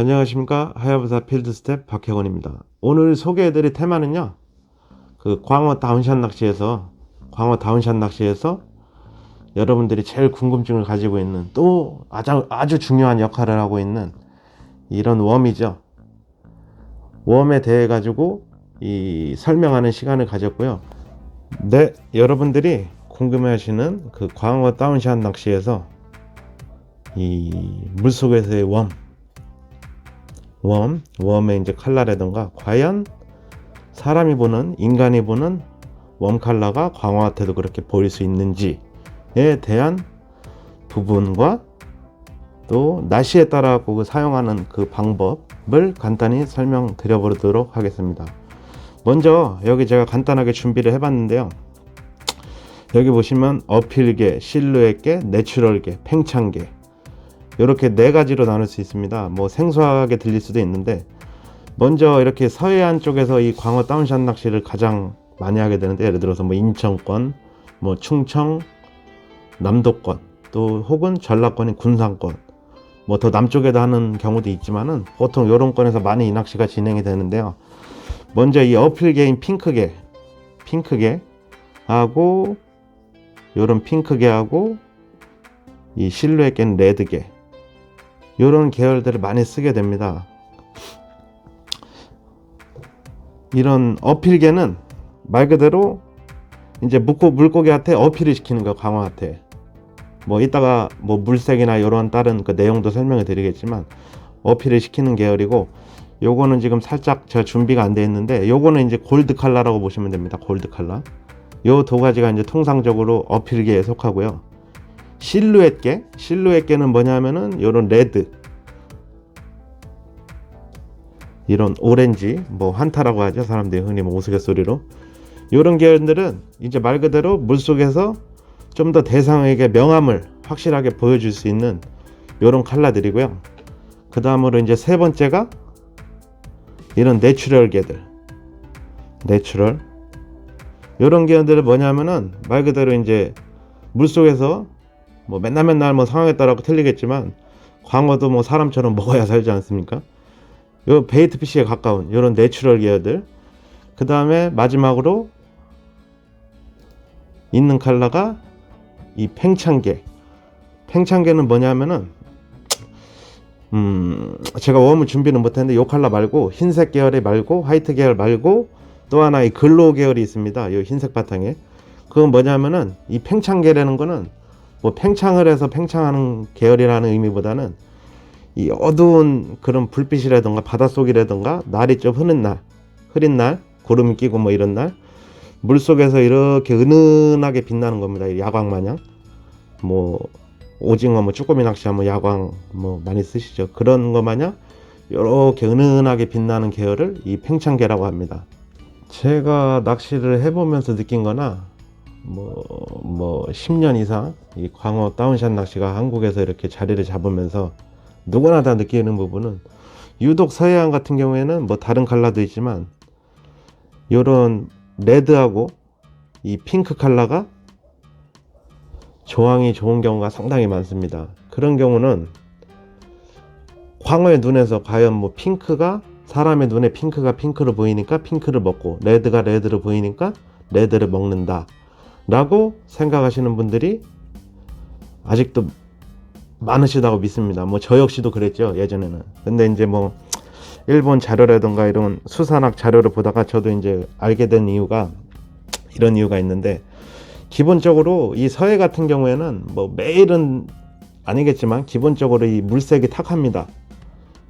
안녕하십니까. 하야부사 필드스텝 박혜건입니다. 오늘 소개해드릴 테마는요, 광어 다운샷 낚시에서 여러분들이 제일 궁금증을 가지고 있는, 또 아주 중요한 역할을 하고 있는 이런 웜이죠. 웜에 대해 가지고 설명하는 시간을 가졌고요. 네, 여러분들이 궁금해하시는 광어 다운샷 낚시에서 이 물속에서의 웜의 이제 칼라라든가, 과연 인간이 보는 웜 칼라가 광어한테도 그렇게 보일 수 있는지에 대한 부분과, 또 낚시에 따라 사용하는 방법을 간단히 설명드려 보도록 하겠습니다. 먼저 여기 제가 간단하게 준비를 해봤는데요. 여기 보시면 어필개, 실루엣개, 내추럴개, 팽창개, 이렇게 네 가지로 나눌 수 있습니다. 생소하게 들릴 수도 있는데, 먼저 이렇게 서해안 쪽에서 이 광어 다운샷 낚시를 가장 많이 하게 되는데, 예를 들어서 인천권, 충청, 남도권, 또 혹은 전라권인 군산권, 더 남쪽에도 하는 경우도 있지만은 보통 요런 권에서 많이 이 낚시가 진행이 되는데요. 먼저 이 어필개인 핑크개하고 요런 핑크개하고 이 실루엣개는 레드개, 이런 계열들을 많이 쓰게 됩니다. 이런 어필개는 말 그대로 이제 물고기한테 어필을 시키는 거예요. 광어한테. 이따가 물색이나 이런 다른 내용도 설명을 드리겠지만, 어필을 시키는 계열이고, 요거는 지금 살짝 제가 준비가 안 돼 있는데, 요거는 이제 골드 칼라라고 보시면 됩니다. 골드 칼라. 요 두 가지가 이제 통상적으로 어필개에 속하고요. 실루엣개는 뭐냐면은 요런 레드, 이런 오렌지, 환타라고 하죠. 사람들이 흔히 우스갯소리로. 요런 계열들은 이제 말 그대로 물속에서 좀 더 대상에게 명암을 확실하게 보여줄 수 있는 요런 컬러들이고요. 그 다음으로 이제 세 번째가 이런 내추럴개들. 요런 계열들은 뭐냐면은 말 그대로 이제 물속에서 맨날 상황에 따라 틀리겠지만, 광어도 사람처럼 먹어야 살지 않습니까? 요 베이트피시에 가까운 요런 내추럴 계열들. 그 다음에 마지막으로 있는 컬러가 이 팽창개는 뭐냐면은 제가 웜을 준비는 못했는데, 요 컬러 말고 흰색 계열이 말고 화이트 계열 말고 또 하나 이 글로우 계열이 있습니다. 요 흰색 바탕에. 그건 뭐냐면은 이 팽창개라는 거는 팽창을 해서 팽창하는 계열이라는 의미보다는 이 어두운 그런 불빛이라든가 바닷속이라든가 날이 좀 흐린 날, 구름이 끼고 이런 날, 물속에서 이렇게 은은하게 빛나는 겁니다. 야광 마냥. 오징어, 쭈꾸미 낚시하면 야광 많이 쓰시죠. 그런 거 마냥 이렇게 은은하게 빛나는 계열을 이 팽창개라고 합니다. 제가 낚시를 해보면서 느낀 거나 10년 이상 이 광어 다운샷 낚시가 한국에서 이렇게 자리를 잡으면서 누구나 다 느끼는 부분은, 유독 서해안 같은 경우에는 다른 컬러도 있지만 요런 레드하고 이 핑크 컬러가 조항이 좋은 경우가 상당히 많습니다. 그런 경우는 광어의 눈에서 과연 핑크가, 사람의 눈에 핑크가 핑크로 보이니까 핑크를 먹고, 레드가 레드로 보이니까 레드를 먹는다 라고 생각하시는 분들이 아직도 많으시다고 믿습니다. 저 역시도 그랬죠, 예전에는. 근데 이제 일본 자료라든가 이런 수산학 자료를 보다가 저도 이제 알게 된 이런 이유가 있는데, 기본적으로 이 서해 같은 경우에는 매일은 아니겠지만 기본적으로 이 물색이 탁합니다.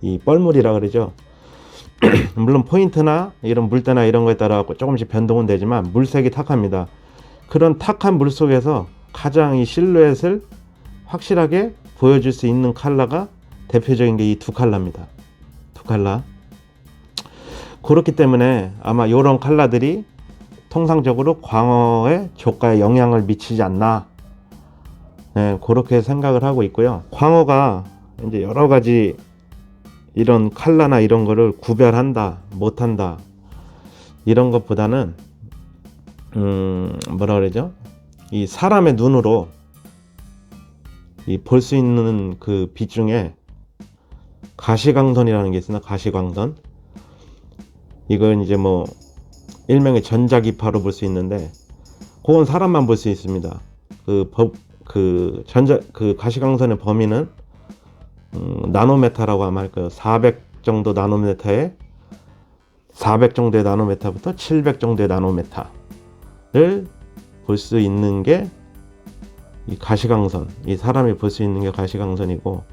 이 뻘물이라 그러죠. 물론 포인트나 이런 물때나 이런 거에 따라 조금씩 변동은 되지만 물색이 탁합니다. 그런 탁한 물 속에서 가장 이 실루엣을 확실하게 보여줄 수 있는 컬러가, 대표적인 게 이 두 컬러입니다. 두 컬러. 그렇기 때문에 아마 이런 컬러들이 통상적으로 광어의 족가에 영향을 미치지 않나, 그렇게 생각을 하고 있고요. 광어가 이제 여러 가지 이런 컬러나 이런 거를 구별한다, 못한다, 이런 것보다는 뭐라 그러죠? 이 사람의 눈으로 볼 수 있는 그 빛 중에 가시광선이라는 게 있습니다. 가시광선. 이건 이제 뭐 일명의 전자기파로 볼 수 있는데, 그건 사람만 볼 수 있습니다. 그 가시광선의 범위는 나노메타라고 하면 할 거예요. 400 정도 나노메타에 400 정도의 나노메타부터 700 정도의 나노메타를 볼 수 있는 게 이 가시광선, 이 사람이 볼 수 있는 게 가시광선이고,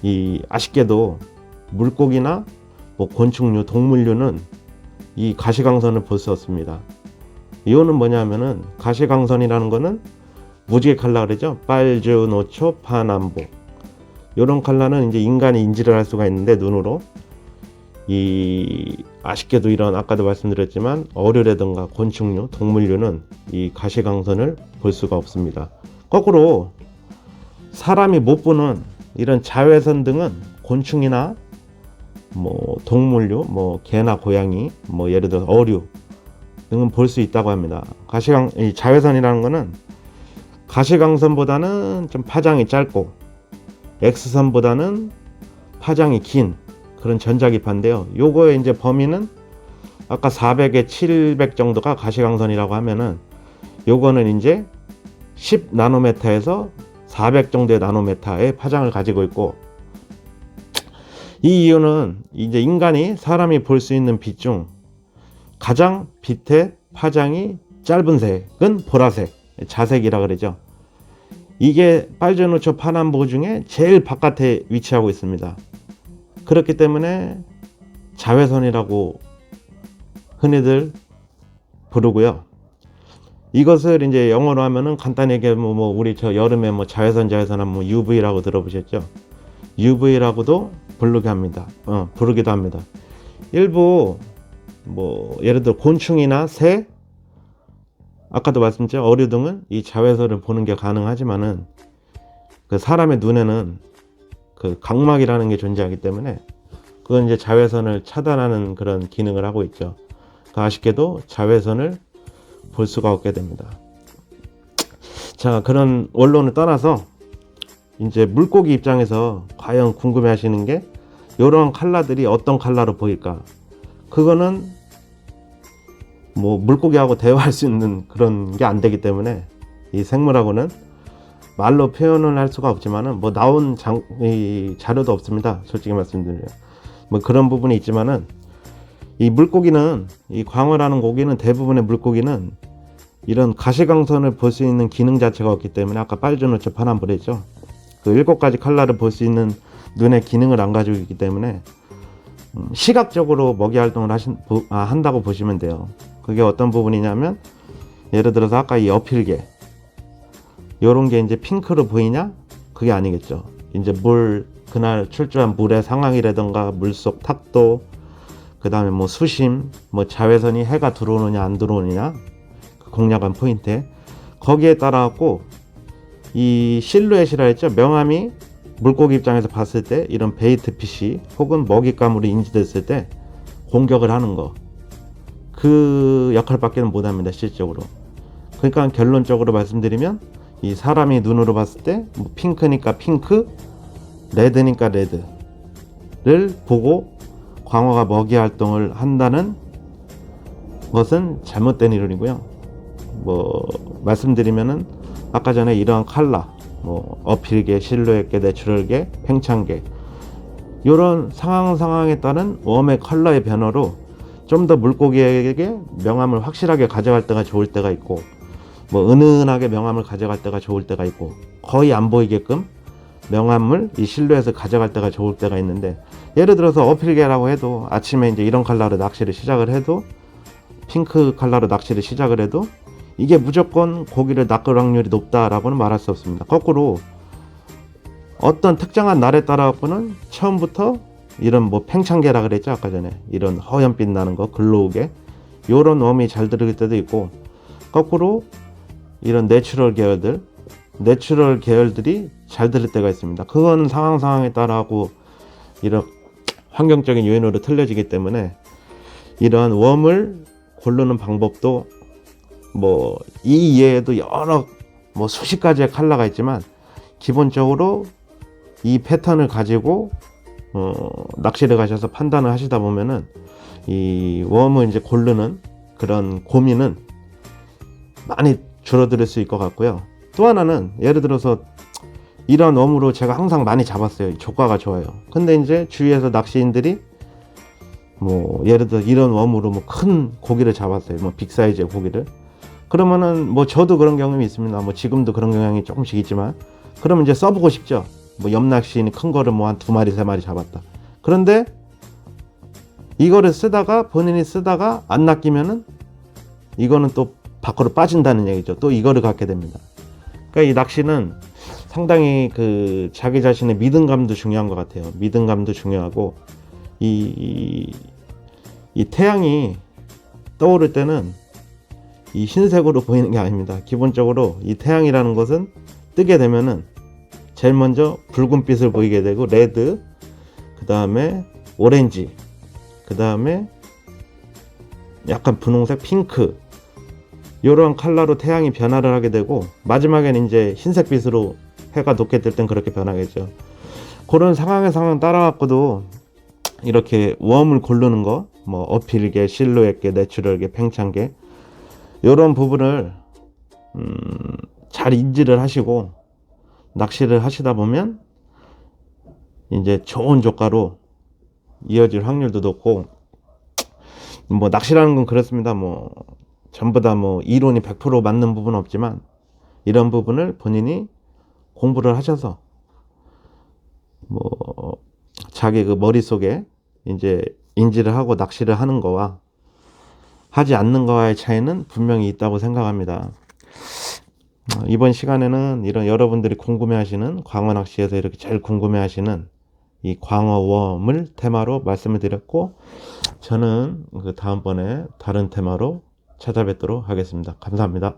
이 아쉽게도 물고기나 뭐 곤충류, 동물류는 이 가시광선을 볼 수 없습니다. 이유는 뭐냐면은 가시광선이라는 거는 무지개 칼라 그러죠. 빨주, 노초, 파남보. 이런 칼라는 이제 인간이 인지를 할 수가 있는데 눈으로, 이 아쉽게도 이런 아까도 말씀드렸지만 어류라든가 곤충류, 동물류는 이 가시광선을 볼 수가 없습니다. 거꾸로 사람이 못 보는 이런 자외선 등은 곤충이나 뭐 동물류, 뭐 개나 고양이, 뭐 예를 들어 어류 등은 볼 수 있다고 합니다. 이 자외선이라는 거는 가시광선보다는 좀 파장이 짧고 X선보다는 파장이 긴 그런 전자기파인데요. 요거의 이제 범위는 아까 400에 700 정도가 가시광선이라고 하면은, 요거는 이제 10 나노메타에서 400 정도의 나노메타의 파장을 가지고 있고, 이 이유는 이제 인간이 사람이 볼 수 있는 빛 중 가장 빛의 파장이 짧은 색은 보라색, 자색이라 그러죠. 이게 빨주노초 파남보 중에 제일 바깥에 위치하고 있습니다. 그렇기 때문에 자외선이라고 흔히들 부르고요. 이것을 이제 영어로 하면은 간단히 얘기하면 뭐 우리 저 여름에 뭐 자외선 하면 뭐 UV라고 들어보셨죠? UV라고도 부르기도 합니다. 일부 뭐 예를 들어 곤충이나 새, 아까도 말씀드렸죠, 어류 등은 이 자외선을 보는 게 가능하지만은 그 사람의 눈에는 그 각막이라는 게 존재하기 때문에 그건 이제 자외선을 차단하는 그런 기능을 하고 있죠. 아쉽게도 자외선을 볼 수가 없게 됩니다. 자, 그런 원론을 떠나서 이제 물고기 입장에서 과연 궁금해 하시는 게 이런 칼라들이 어떤 칼라로 보일까? 그거는 뭐 물고기하고 대화할 수 있는 그런 게 안 되기 때문에 이 생물하고는 말로 표현을 할 수가 없지만은 뭐 나온 이 자료도 없습니다. 솔직히 말씀드리면 뭐 그런 부분이 있지만은 이 물고기는, 이 광어라는 고기는, 대부분의 물고기는 이런 가시광선을 볼 수 있는 기능 자체가 없기 때문에 아까 빨주노초 파남보랬죠. 그 7가지 칼라를 볼 수 있는 눈의 기능을 안 가지고 있기 때문에 시각적으로 먹이 활동을 한다고 보시면 돼요. 그게 어떤 부분이냐면 예를 들어서 아까 이 어필개, 요런 게 이제 핑크로 보이냐? 그게 아니겠죠. 이제 그날 출조한 물의 상황이라든가 물속 탁도, 그 다음에 뭐 수심, 뭐 자외선이 해가 들어오느냐 안 들어오느냐, 그 공략한 포인트에 거기에 따라 갖고 이 실루엣이라 했죠. 명암이 물고기 입장에서 봤을 때 이런 베이트 피시 혹은 먹잇감으로 인지됐을 때 공격을 하는 거, 그 역할밖에 못합니다, 실적으로. 그러니까 결론적으로 말씀드리면 이 사람이 눈으로 봤을 때 뭐 핑크니까 핑크, 레드니까 레드를 보고 광어가 먹이 활동을 한다는 것은 잘못된 이론이고요. 뭐 말씀드리면은 아까 전에 이러한 칼라, 뭐 어필개, 실루엣개, 내추럴개, 팽창개, 이런 상황에 따른 웜의 컬러의 변화로 좀 더 물고기에게 명암을 확실하게 가져갈 때가 좋을 때가 있고, 뭐 은은하게 명암을 가져갈 때가 좋을 때가 있고, 거의 안 보이게끔 명암을 이 실루엣을 가져갈 때가 좋을 때가 있는데, 예를 들어서 어필개라고 해도 아침에 이제 이런 컬러로 낚시를 시작을 해도, 핑크 컬러로 낚시를 시작을 해도 이게 무조건 고기를 낚을 확률이 높다라고는 말할 수 없습니다. 거꾸로 어떤 특정한 날에 따라서는 처음부터 이런 뭐 팽창개라 그랬죠, 아까 전에. 이런 허연빛 나는 거, 글로우게, 요런 웜이 잘 들어갈 때도 있고, 거꾸로 이런 내추럴 계열들이 잘 들을 때가 있습니다. 그건 상황에 따라하고 이런 환경적인 요인으로 틀려지기 때문에 이러한 웜을 고르는 방법도 뭐 이 이외에도 여러 뭐 수십 가지의 컬러가 있지만 기본적으로 이 패턴을 가지고 낚시를 가셔서 판단을 하시다 보면은 이 웜을 이제 고르는 그런 고민은 많이 줄어들 수 있을 것 같고요. 또 하나는 예를 들어서 이런 웜으로 제가 항상 많이 잡았어요. 조과가 좋아요. 근데 이제 주위에서 낚시인들이 뭐 예를 들어 이런 웜으로 뭐 큰 고기를 잡았어요. 뭐 빅사이즈의 고기를. 그러면은 뭐 저도 그런 경험이 있습니다. 뭐 지금도 그런 경향이 조금씩 있지만, 그러면 이제 써보고 싶죠. 뭐 옆낚시인이 큰 거를 뭐 한 2마리 3마리 잡았다. 그런데 이거를 쓰다가 본인이 쓰다가 안 낚이면은 이거는 또 밖으로 빠진다는 얘기죠. 또 이거를 갖게 됩니다. 그러니까 이 낚시는 상당히 그 자기 자신의 믿음감도 중요한 것 같아요. 믿음감도 중요하고 이 태양이 떠오를 때는 이 흰색으로 보이는 게 아닙니다. 기본적으로 이 태양이라는 것은 뜨게 되면은 제일 먼저 붉은빛을 보이게 되고, 레드, 그 다음에 오렌지, 그 다음에 약간 분홍색, 핑크, 이런 컬러로 태양이 변화를 하게 되고, 마지막에는 이제 흰색빛으로 해가 높게 뜰 땐 그렇게 변하겠죠. 그런 상황 따라 갖고도 이렇게 웜을 고르는 거, 뭐 어필계, 실루엣계, 내추럴계, 팽창계, 이런 부분을 잘 인지를 하시고 낚시를 하시다 보면 이제 좋은 조과로 이어질 확률도 높고, 뭐 낚시라는 건 그렇습니다. 뭐 전부 다 뭐 이론이 100% 맞는 부분은 없지만, 이런 부분을 본인이 공부를 하셔서 뭐 자기 그 머릿속에 이제 인지를 하고 낚시를 하는 거와 하지 않는 거와의 차이는 분명히 있다고 생각합니다. 이번 시간에는 이런 여러분들이 궁금해하시는 광어 낚시에서 이렇게 제일 궁금해하시는 이 광어웜을 테마로 말씀을 드렸고, 저는 그 다음번에 다른 테마로 찾아뵙도록 하겠습니다. 감사합니다.